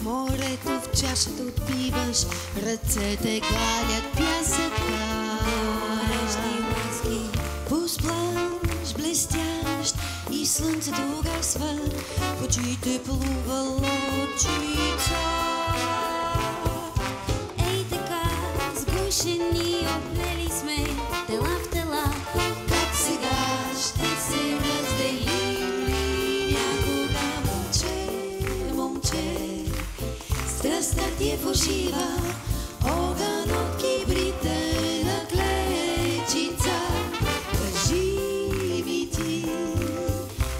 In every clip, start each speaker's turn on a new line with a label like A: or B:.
A: морето в чашата отпиваш, ръцете гладят пясъка. Нежни ласки по сплаж блестящ и слънцето угасва, в очите плува лодчица.
B: Ей така, сгушени, оплели сме тела в тела.
A: Как сега ще се разделим ли някога, момче, страстта ти е фалшива, огън от кибрите на клечица. Кажи ми ти,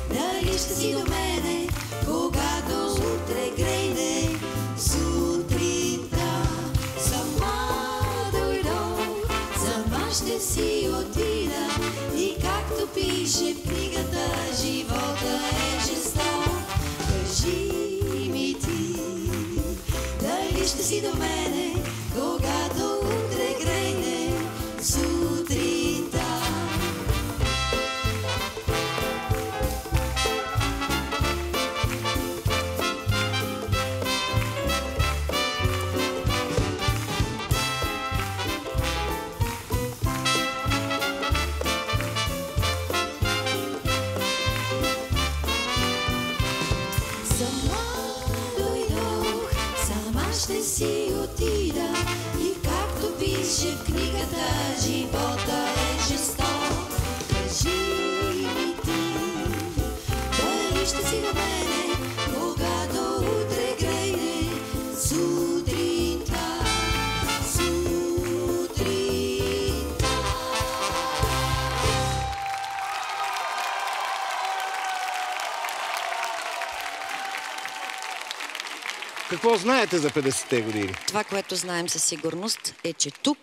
A: дали ще си до мене, когато утре грейне сутринта. Сама дойдох, сама ще си отида, и както пише в книгата, живота е жесток. Кажи ми ти, дали ще си до мене, когато утре грейне сутринта. Сама дойдох, сама ще си отида, и както пише в книгата, живота е жесток. Кажи ми ти, дали ще си до мене, когато утре грейне сутринта, сутринта.
C: Какво знаете за 50-те години?
D: Това, което знаем със сигурност, е, че тук